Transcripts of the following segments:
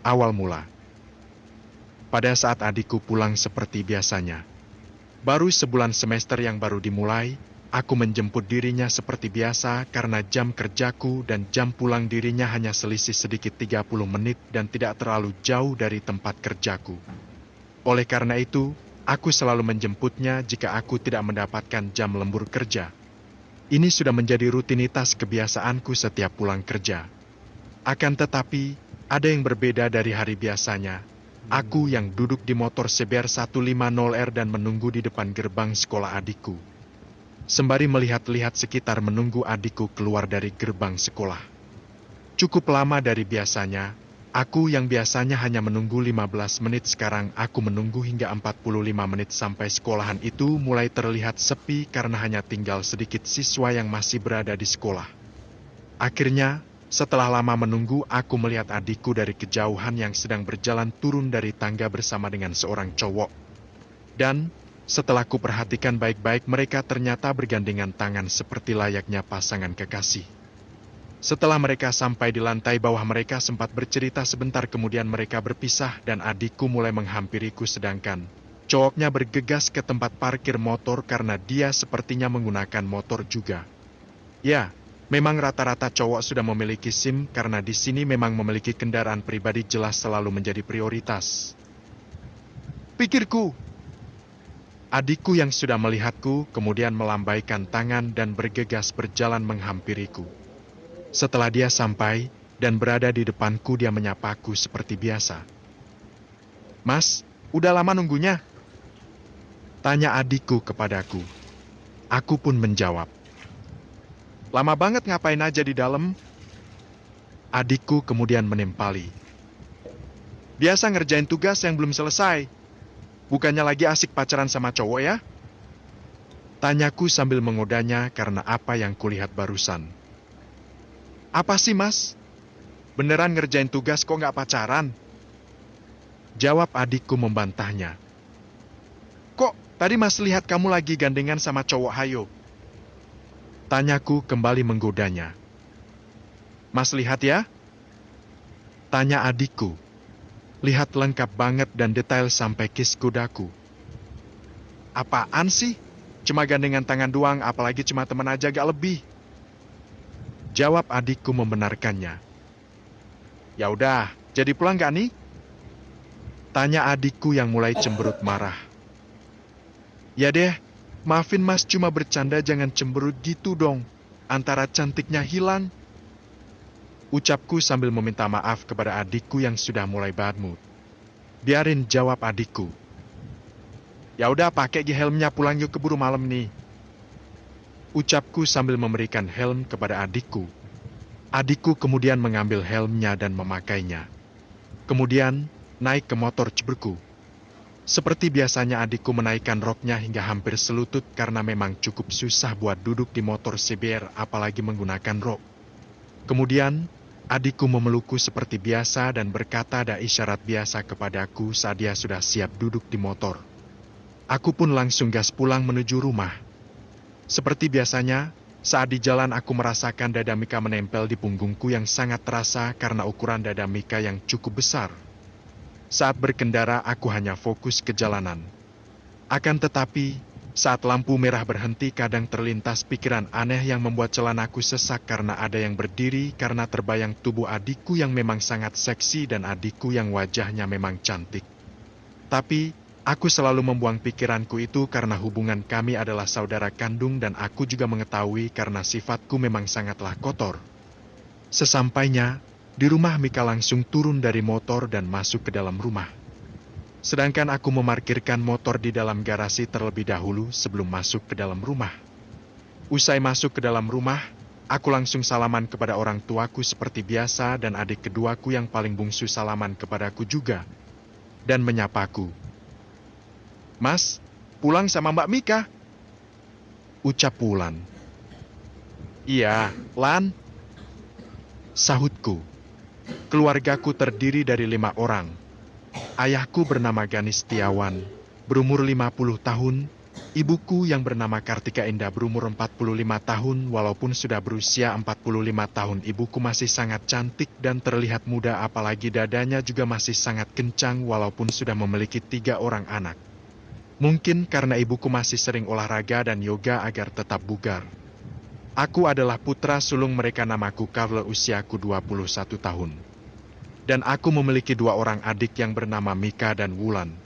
Awal mula. Pada saat adikku pulang seperti biasanya. Baru sebulan semester yang baru dimulai, aku menjemput dirinya seperti biasa karena jam kerjaku dan jam pulang dirinya hanya selisih sedikit 30 menit dan tidak terlalu jauh dari tempat kerjaku. Oleh karena itu, aku selalu menjemputnya jika aku tidak mendapatkan jam lembur kerja. Ini sudah menjadi rutinitas kebiasaanku setiap pulang kerja. Akan tetapi, ada yang berbeda dari hari biasanya. Aku yang duduk di motor CBR 150R dan menunggu di depan gerbang sekolah adikku. Sembari melihat-lihat sekitar menunggu adikku keluar dari gerbang sekolah. Cukup lama dari biasanya, aku yang biasanya hanya menunggu 15 menit sekarang aku menunggu hingga 45 menit sampai sekolahan itu mulai terlihat sepi karena hanya tinggal sedikit siswa yang masih berada di sekolah. Akhirnya, setelah lama menunggu, aku melihat adikku dari kejauhan yang sedang berjalan turun dari tangga bersama dengan seorang cowok. Dan, setelah ku perhatikan baik-baik, mereka ternyata bergandengan tangan seperti layaknya pasangan kekasih. Setelah mereka sampai di lantai bawah, mereka sempat bercerita sebentar, kemudian mereka berpisah dan adikku mulai menghampiriku sedangkan cowoknya bergegas ke tempat parkir motor karena dia sepertinya menggunakan motor juga. Ya, memang rata-rata cowok sudah memiliki SIM karena di sini memang memiliki kendaraan pribadi jelas selalu menjadi prioritas. Pikirku. Adikku yang sudah melihatku kemudian melambaikan tangan dan bergegas berjalan menghampiriku. Setelah dia sampai dan berada di depanku, dia menyapaku seperti biasa. "Mas, udah lama nunggunya?" tanya adikku kepadaku. Aku pun menjawab, "Lama banget, ngapain aja di dalam?" Adikku kemudian menimpali, "Biasa ngerjain tugas yang belum selesai. Bukannya lagi asik pacaran sama cowok ya?" tanyaku sambil mengodanya karena apa yang kulihat barusan. "Apa sih mas? Beneran ngerjain tugas kok nggak pacaran?" jawab adikku membantahnya. "Kok tadi mas lihat kamu lagi gandengan sama cowok hayo?" tanyaku kembali menggodanya. "Mas lihat ya?" tanya adikku. Lihat lengkap banget dan detail sampai kis kudaku. "Apaan sih? Cuma gandengan tangan doang, apalagi cuma teman aja gak lebih?" jawab adikku membenarkannya. "Ya udah, jadi pulang gak nih?" tanya adikku yang mulai cemberut marah. "Ya deh, maafin mas, cuma bercanda, jangan cemberut gitu dong. Antara cantiknya hilang." ucapku sambil meminta maaf kepada adikku yang sudah mulai bad mood. "Biarin," jawab adikku. "Ya udah, pakai helmnya, pulang yuk, keburu malam nih." ucapku sambil memberikan helm kepada adikku. Adikku kemudian mengambil helmnya dan memakainya. Kemudian, naik ke motor ceberku. Seperti biasanya adikku menaikkan roknya hingga hampir selutut karena memang cukup susah buat duduk di motor CBR apalagi menggunakan rok. Kemudian, adikku memelukku seperti biasa dan berkata ada isyarat biasa kepadaku saat dia sudah siap duduk di motor. Aku pun langsung gas pulang menuju rumah. Seperti biasanya, saat di jalan aku merasakan dada Mika menempel di punggungku yang sangat terasa karena ukuran dada Mika yang cukup besar. Saat berkendara aku hanya fokus ke jalanan. Akan tetapi, saat lampu merah berhenti kadang terlintas pikiran aneh yang membuat celanaku sesak karena ada yang berdiri karena terbayang tubuh adikku yang memang sangat seksi dan adikku yang wajahnya memang cantik. Tapi, aku selalu membuang pikiranku itu karena hubungan kami adalah saudara kandung dan aku juga mengetahui karena sifatku memang sangatlah kotor. Sesampainya di rumah, Mika langsung turun dari motor dan masuk ke dalam rumah. Sedangkan aku memarkirkan motor di dalam garasi terlebih dahulu sebelum masuk ke dalam rumah. Usai masuk ke dalam rumah, aku langsung salaman kepada orang tuaku seperti biasa dan adik keduaku yang paling bungsu salaman kepadaku juga. Dan menyapaku. "Mas, pulang sama Mbak Mika?" ucap Wulan. "Iya, Lan," sahutku. "Keluargaku terdiri dari 5 orang. Ayahku bernama Gani Setiawan, berumur 50 tahun, Ibuku yang bernama Kartika Indah berumur 45 tahun, walaupun sudah berusia 45 tahun, ibuku masih sangat cantik dan terlihat muda, apalagi dadanya juga masih sangat kencang walaupun sudah memiliki 3 orang anak. Mungkin karena ibuku masih sering olahraga dan yoga agar tetap bugar. Aku adalah putra sulung mereka, namaku Karl, usiaku 21 tahun. Dan aku memiliki 2 orang adik yang bernama Mika dan Wulan.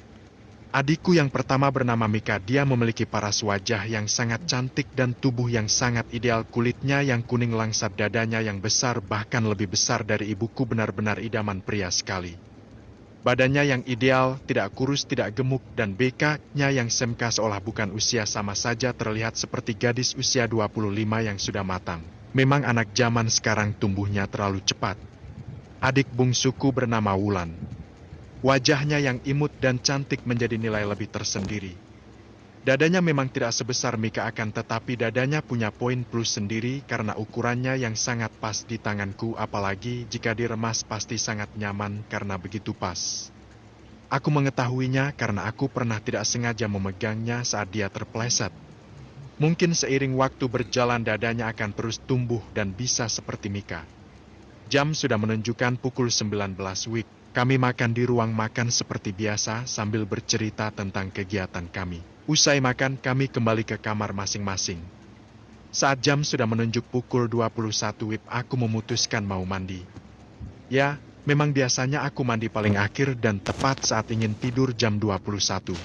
Adikku yang pertama bernama Mika, dia memiliki paras wajah yang sangat cantik dan tubuh yang sangat ideal, kulitnya yang kuning langsat, dadanya yang besar bahkan lebih besar dari ibuku, benar-benar idaman pria sekali. Badannya yang ideal, tidak kurus, tidak gemuk, dan BK-nya yang semka seolah bukan usia, sama saja terlihat seperti gadis usia 25 yang sudah matang. Memang anak zaman sekarang tumbuhnya terlalu cepat. Adik bungsuku bernama Wulan. Wajahnya yang imut dan cantik menjadi nilai lebih tersendiri. Dadanya memang tidak sebesar Mika, akan tetapi dadanya punya poin plus sendiri karena ukurannya yang sangat pas di tanganku, apalagi jika diremas pasti sangat nyaman karena begitu pas. Aku mengetahuinya karena aku pernah tidak sengaja memegangnya saat dia terpleset. Mungkin seiring waktu berjalan dadanya akan terus tumbuh dan bisa seperti Mika. Jam sudah menunjukkan pukul 19 WIB. Kami makan di ruang makan seperti biasa sambil bercerita tentang kegiatan kami. Usai makan, kami kembali ke kamar masing-masing. Saat jam sudah menunjuk pukul 21 WIB, aku memutuskan mau mandi. Ya, memang biasanya aku mandi paling akhir dan tepat saat ingin tidur jam 21.00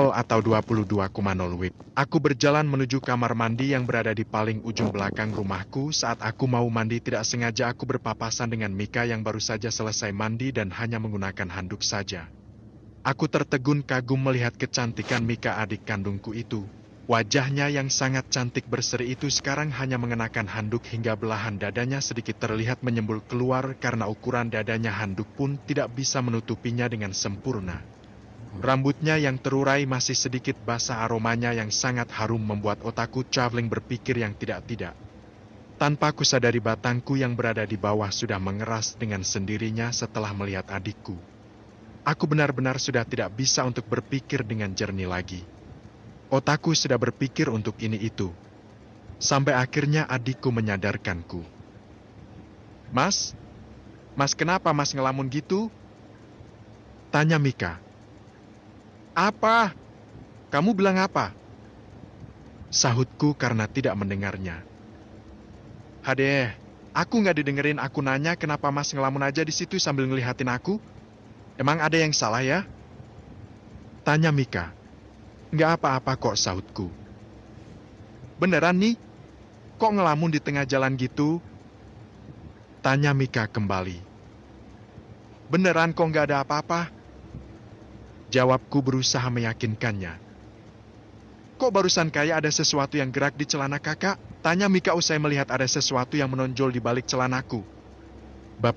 atau 22.00 WIB. Aku berjalan menuju kamar mandi yang berada di paling ujung belakang rumahku. Saat aku mau mandi, tidak sengaja aku berpapasan dengan Mika yang baru saja selesai mandi dan hanya menggunakan handuk saja. Aku tertegun kagum melihat kecantikan Mika, adik kandungku itu. Wajahnya yang sangat cantik berseri itu sekarang hanya mengenakan handuk hingga belahan dadanya sedikit terlihat menyembul keluar karena ukuran dadanya, handuk pun tidak bisa menutupinya dengan sempurna. Rambutnya yang terurai masih sedikit basah, aromanya yang sangat harum membuat otakku traveling berpikir yang tidak-tidak. Tanpa kusadari batangku yang berada di bawah sudah mengeras dengan sendirinya setelah melihat adikku. Aku benar-benar sudah tidak bisa untuk berpikir dengan jernih lagi. Otakku sudah berpikir untuk ini itu. Sampai akhirnya adikku menyadarkanku. Mas? Mas, kenapa mas ngelamun gitu? Tanya Mika. Apa? Kamu bilang apa? Sahutku karena tidak mendengarnya. Hadeh, aku nggak didengerin, aku nanya kenapa mas ngelamun aja di situ sambil ngelihatin aku? Emang ada yang salah ya? Tanya Mika. Nggak apa-apa kok, sahutku. Beneran nih? Kok ngelamun di tengah jalan gitu? Tanya Mika kembali. Beneran kok nggak ada apa-apa? Jawabku berusaha meyakinkannya. Kok barusan kayak ada sesuatu yang gerak di celana kakak? Tanya Mika usai melihat ada sesuatu yang menonjol di balik celanaku.